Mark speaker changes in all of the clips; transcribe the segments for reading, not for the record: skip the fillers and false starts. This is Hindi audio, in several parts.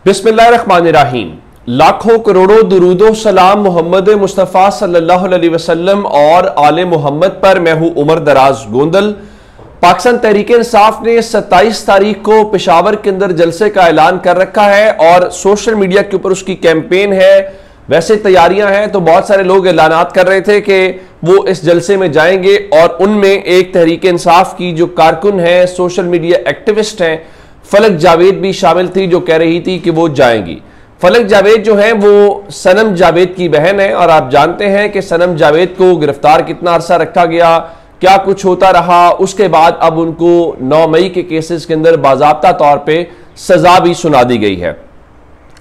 Speaker 1: बिस्मिल्लाहिर्रहमानिर्रहीम। लाखों करोड़ों दुरूदो सलाम मोहम्मद मुस्तफ़ा सल्लल्लाहु अलैहि वसल्लम और आले मोहम्मद पर। मैं हूं उमर दराज गोंदल। पाकिस्तान तहरीक इंसाफ ने 27 तारीख को पेशावर के अंदर जलसे का ऐलान कर रखा है और सोशल मीडिया के ऊपर उसकी कैंपेन है। वैसे तैयारियां हैं तो बहुत सारे लोग ऐलानात कर रहे थे कि वो इस जलसे में जाएंगे और उनमें एक तहरीक इंसाफ की जो कारकुन है, सोशल मीडिया एक्टिविस्ट हैं, फलक जावेद भी शामिल थी, जो कह रही थी कि वो जाएंगी। फलक जावेद जो है वो सनम जावेद की बहन है और आप जानते हैं कि सनम जावेद को गिरफ्तार कितना अरसा रखा गया, क्या कुछ होता रहा। उसके बाद अब उनको 9 मई के केसेस के अंदर बाज़ाब्ता तौर पे सजा भी सुना दी गई है।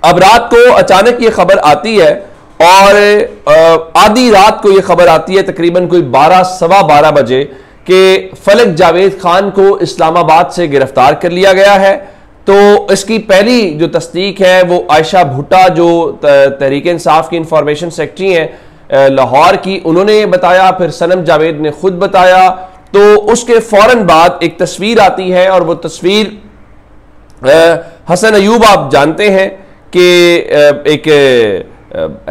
Speaker 1: अब रात को अचानक ये खबर आती है और आधी रात को ये खबर आती है तकरीबन कोई 12 सवा 12 बजे कि फलक जावेद खान को इस्लामाबाद से गिरफ्तार कर लिया गया है। तो इसकी पहली जो तस्दीक है वो आयशा भुट्टा जो तहरीक इंसाफ की इंफॉर्मेशन सेक्रेटरी हैं लाहौर की, उन्होंने बताया, फिर सनम जावेद ने खुद बताया। तो उसके फौरन बाद एक तस्वीर आती है और वो तस्वीर हसन अयूब, आप जानते हैं कि एक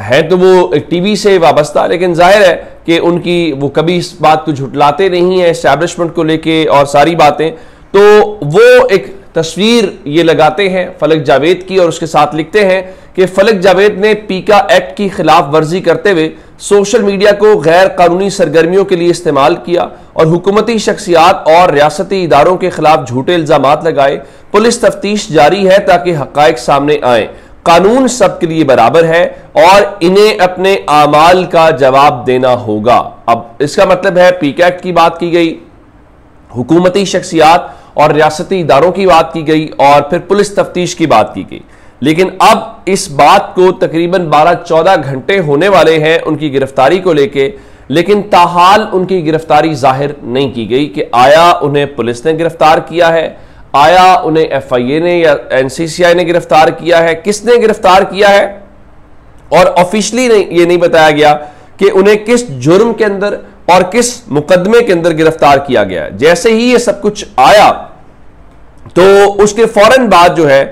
Speaker 1: है तो वो टीवी से वाबस्ता, लेकिन जाहिर है कि उनकी वो कभी इस बात को झुटलाते नहीं है एस्टैब्लिशमेंट को लेके और सारी बातें। तो वो एक तस्वीर ये लगाते हैं फलक जावेद की और उसके साथ लिखते हैं कि फलक जावेद ने पीका एक्ट की खिलाफ वर्जी करते हुए सोशल मीडिया को गैर कानूनी सरगर्मियों के लिए इस्तेमाल किया और हुकूमती शख्सियात और रियासती इदारों के खिलाफ झूठे इल्जामात लगाए। पुलिस तफ्तीश जारी है ताकि हकायक सामने आए। कानून सबके लिए बराबर है और इन्हें अपने आमाल का जवाब देना होगा। अब इसका मतलब है पीका एक्ट की बात की गई, हुकूमती शख्सियात और रियासती इदारों की बात की गई और फिर पुलिस तफ्तीश की बात की गई। लेकिन अब इस बात को तकरीबन 12-14 घंटे होने वाले हैं उनकी गिरफ्तारी को लेके, लेकिन ताहाल उनकी गिरफ्तारी जाहिर नहीं की गई कि आया उन्हें पुलिस ने गिरफ्तार किया है, आया उन्हें FIA ने या NCCI ने गिरफ्तार किया है, किसने गिरफ्तार किया है। और ऑफिशियली ये नहीं बताया गया कि उन्हें किस जुर्म के अंदर और किस मुकदमे के अंदर गिरफ्तार किया गया है। जैसे ही ये सब कुछ आया तो उसके फौरन बाद जो है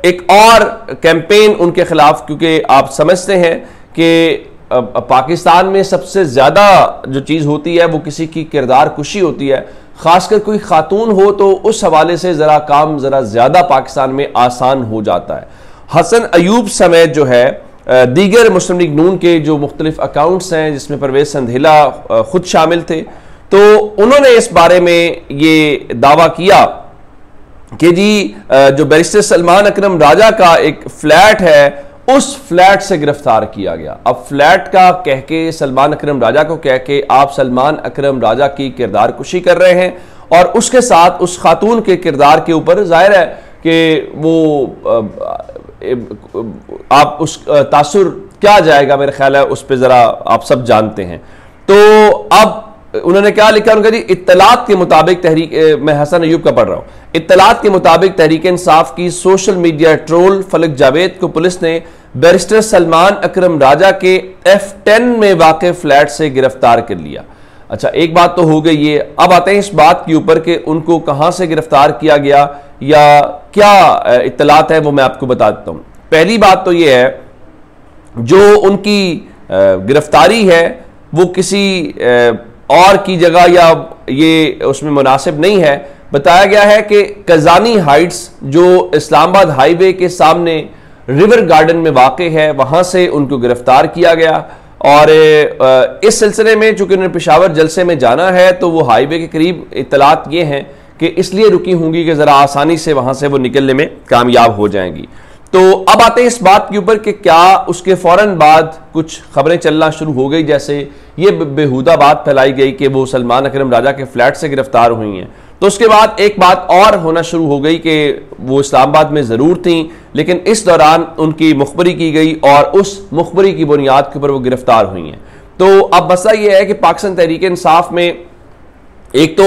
Speaker 1: एक और कैंपेन उनके खिलाफ, क्योंकि आप समझते हैं कि पाकिस्तान में सबसे ज्यादा जो चीज होती है वो किसी की किरदार कुशी होती है, खासकर कोई खातून हो तो उस हवाले से जरा काम जरा ज्यादा पाकिस्तान में आसान हो जाता है। हसन अयूब समेत जो है दीगर मुस्लिम लीग नून के जो मुख्तलिफ अकाउंट्स हैं जिसमें परवेज संधेला खुद शामिल थे, तो उन्होंने इस बारे में ये दावा किया कि जी जो बैरिस्टर सलमान अकरम राजा का एक फ्लैट है उस फ्लैट से गिरफ्तार किया गया। अब फ्लैट का कह के सलमान अकरम राजा को कह के आप सलमान अकरम राजा की किरदार कुशी कर रहे हैं और उसके साथ उस खातून के किरदार के ऊपर जाहिर है कि वो आप उस तासुर क्या जाएगा, मेरा ख्याल है उस पर जरा आप सब जानते हैं। तो अब उन्होंने क्या लिखा, उनका जी इत्तलात के मुताबिक तहरीक, मैं हसन अयूब का पढ़ रहा हूं, इत्तलात के मुताबिक तहरीक इंसाफ की सोशल मीडिया ट्रोल फलक जावेद को पुलिस ने बैरिस्टर सलमान अकरम राजा के F10 में वाक़े फ्लैट से गिरफ्तार कर लिया। अच्छा, एक बात तो हो गई ये, अब आते हैं इस बात के ऊपर कि उनको कहां से गिरफ्तार किया गया या क्या इत्तलात है वो मैं आपको बता देता हूं। पहली बात तो ये है जो उनकी गिरफ्तारी है वो किसी और की जगह या ये उसमें मुनासिब नहीं है। बताया गया है कि कजानी हाइट्स जो इस्लामाबाद हाईवे के सामने रिवर गार्डन में वाक़े है वहां से उनको गिरफ्तार किया गया और इस सिलसिले में चूंकि उन्हें पेशावर जलसे में जाना है तो वो हाईवे के करीब इत्तलात ये हैं कि इसलिए रुकी होंगी कि जरा आसानी से वहां से वो निकलने में कामयाब हो जाएंगी। तो अब आते हैं इस बात के ऊपर कि क्या उसके फौरन बाद कुछ खबरें चलना शुरू हो गई, जैसे ये बेहुदा बात फैलाई गई कि वो सलमान अकरम राजा के फ्लैट से गिरफ्तार हुई हैं। तो उसके बाद एक बात और होना शुरू हो गई कि वो इस्लामाबाद में जरूर थी लेकिन इस दौरान उनकी मुखबरी की गई और उस मुखबरी की बुनियाद के ऊपर वो गिरफ्तार हुई हैं। तो अब मसला ये है कि पाकिस्तान तहरीक इंसाफ में एक तो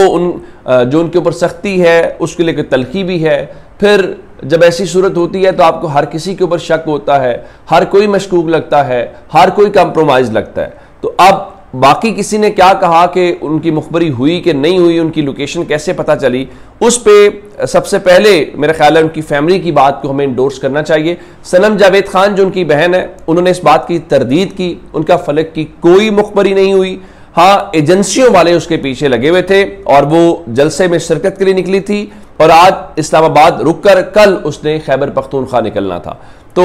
Speaker 1: जो उनके ऊपर सख्ती है उसके लिए तलखी भी है, फिर जब ऐसी सूरत होती है तो आपको हर किसी के ऊपर शक होता है, हर कोई मशकूक लगता है, हर कोई कंप्रोमाइज लगता है। तो अब बाकी किसी ने क्या कहा कि उनकी मुखबरी हुई कि नहीं हुई, उनकी लोकेशन कैसे पता चली, उस पे सबसे पहले मेरा ख्याल है उनकी फैमिली की बात को हमें इंडोर्स करना चाहिए। सनम जावेद खान जो उनकी बहन है, उन्होंने इस बात की तरदीद की, उनका फलक की कोई मुखबरी नहीं हुई। हाँ, एजेंसियों वाले उसके पीछे लगे हुए थे और वो जलसे में शिरकत के लिए निकली थी और आज इस्लामाबाद रुककर कल उसने खैबर पख्तूनख्वा निकलना था। तो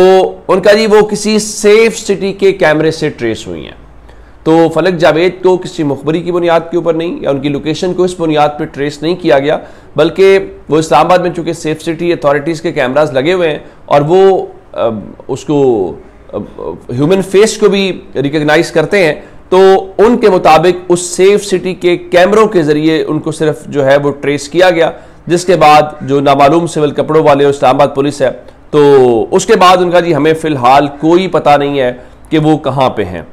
Speaker 1: उनका जी वो किसी सेफ सिटी के कैमरे से ट्रेस हुई हैं। तो फलक जावेद को किसी मुखबरी की बुनियाद के ऊपर नहीं या उनकी लोकेशन को इस बुनियाद पर ट्रेस नहीं किया गया, बल्कि वो इस्लामाबाद में चूंकि सेफ सिटी अथॉरिटीज़ के कैमराज लगे हुए हैं और वो उसको ह्यूमन फेस को भी रिकग्नाइज करते हैं, तो उनके मुताबिक उस सेफ सिटी के कैमरों के जरिए उनको सिर्फ जो है वो ट्रेस किया गया, जिसके बाद जो नामालूम सिविल कपड़ों वाले इस्लामाबाद पुलिस है, तो उसके बाद उनका जी हमें फिलहाल कोई पता नहीं है कि वो कहाँ पे हैं।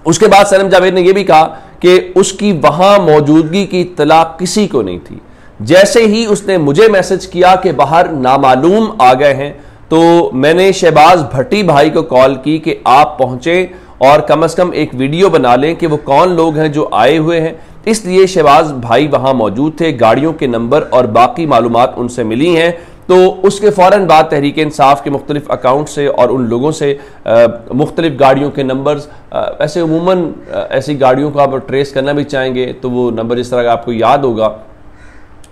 Speaker 1: उसके बाद सनम जावेद ने यह भी कहा कि उसकी वहां मौजूदगी की इत्तला किसी को नहीं थी। जैसे ही उसने मुझे मैसेज किया कि बाहर नामालूम आ गए हैं, तो मैंने शहबाज भट्टी भाई को कॉल की कि आप पहुंचे और कम से कम एक वीडियो बना लें कि वो कौन लोग हैं जो आए हुए हैं। इसलिए शहबाज भाई वहां मौजूद थे, गाड़ियों के नंबर और बाकी मालूमात उनसे मिली हैं। तो उसके फ़ौरन बाद तहरीक इंसाफ के मुख्तलिफ अकाउंट से और उन लोगों से मुख्तलिफ गाड़ियों के नंबर्स, ऐसे उमूमन ऐसी गाड़ियों को आप ट्रेस करना भी चाहेंगे तो वो नंबर जिस तरह का आपको याद होगा,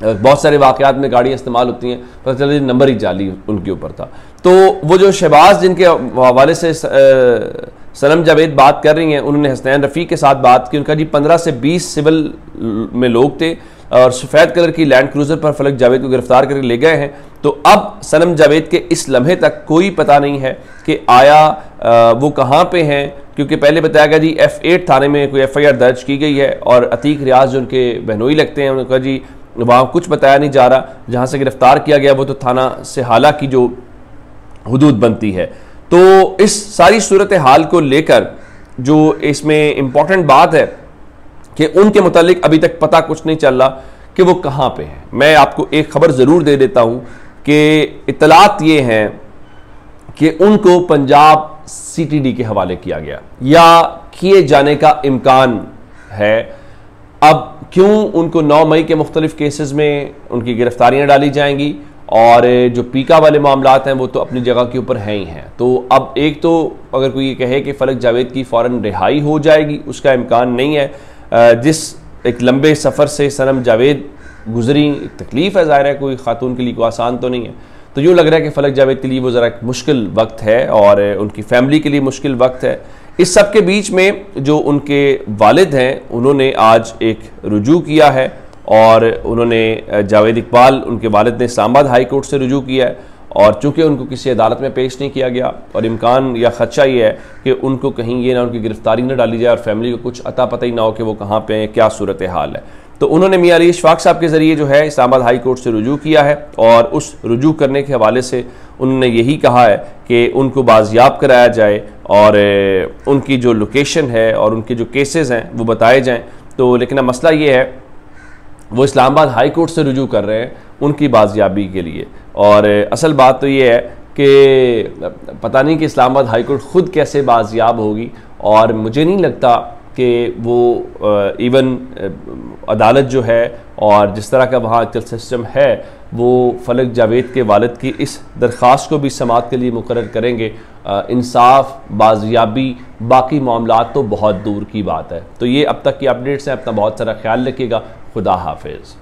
Speaker 1: बहुत सारे वाक़यात में गाड़ियाँ इस्तेमाल होती हैं, पता चले नंबर ही जाली उनके ऊपर था। तो वो जो शहबाज जिनके हवाले से सनम जावेद बात कर रही हैं, उन्होंने हसनैन रफ़ी के साथ बात की। उनका जी 15 से 20 सिविल में लोग थे और सफ़ेद कलर की लैंड क्रूज़र पर फलक जावेद को गिरफ्तार करके ले गए हैं। तो अब सनम जावेद के इस लम्हे तक कोई पता नहीं है कि आया वो कहाँ पे हैं, क्योंकि पहले बताया गया जी F8 थाने में कोई FIR दर्ज की गई है और अतीक रियाज जो उनके बहनोई लगते हैं, उन्होंने कहा जी वहाँ कुछ बताया नहीं जा रहा, जहाँ से गिरफ्तार किया गया वो तो थाना सिहाला की जो हुदूद बनती है। तो इस सारी सूरत हाल को लेकर जो इसमें इम्पॉर्टेंट बात है कि उनके मुतालिक अभी तक पता कुछ नहीं चल रहा कि वो कहाँ पे हैं। मैं आपको एक खबर ज़रूर दे देता हूँ कि इत्तलात ये हैं कि उनको पंजाब CTD के हवाले किया गया या किए जाने का इम्कान है। अब क्यों उनको 9 मई के मुख्तलिफ केसेस में उनकी गिरफ्तारियाँ डाली जाएंगी और जो पीका वाले मामलात हैं वो तो अपनी जगह के ऊपर हैं ही हैं। तो अब एक तो अगर कोई ये कहे कि फलक जावेद की फ़ौरन रिहाई हो जाएगी, उसका इम्कान नहीं है। जिस एक लंबे सफ़र से सनम जावेद गुजरी, तकलीफ़ है, ज़ाहिर है कोई ख़ातून के लिए कोई आसान तो नहीं है। तो यूँ लग रहा है कि फलक जावेद के लिए वो ज़रा मुश्किल वक्त है और उनकी फ़ैमिली के लिए मुश्किल वक्त है। इस सब के बीच में जो उनके वालिद हैं, उन्होंने आज एक रुजू किया है और उन्होंने जावेद इकबाल, उनके वालिद ने इस्लामाबाद हाई कोर्ट से रुजू किया है और चूँकि उनको किसी अदालत में पेश नहीं किया गया और इम्कान या ख़दशा ये है कि उनको कहीं ये ना उनकी गिरफ्तारी न डाली जाए और फैमिली को कुछ अता पता ही ना हो कि वो कहाँ पे हैं, क्या सूरत हाल है। तो उन्होंने मियां अली इशफाक साहब के ज़रिए जो है इस्लामाबाद हाई कोर्ट से रुजू किया है और उस रुजू करने के हवाले से उन्होंने यही कहा है कि उनको बाजियाब कराया जाए और उनकी जो लोकेशन है और उनके जो केसेस हैं वो बताए जाएँ। तो लेकिन अब मसला ये है, वो इस्लामाबाद हाई कोर्ट से रुजू कर रहे हैं उनकी बाजियाबी के लिए और असल बात तो ये है कि पता नहीं कि इस्लामाबाद हाई कोर्ट ख़ुद कैसे बाजियाब होगी और मुझे नहीं लगता कि वो इवन अदालत जो है और जिस तरह का वहाँ आजकल सिस्टम है वो फलक जावेद के वालिद की इस दरख्वास्त को भी समाअत के लिए मुकर्रर करेंगे। इंसाफ, बाजियाबी, बाकी मामलात तो बहुत दूर की बात है। तो ये अब तक की अपडेट्स हैं। अपना बहुत सारा ख्याल रखिएगा। खुदा हाफिज़।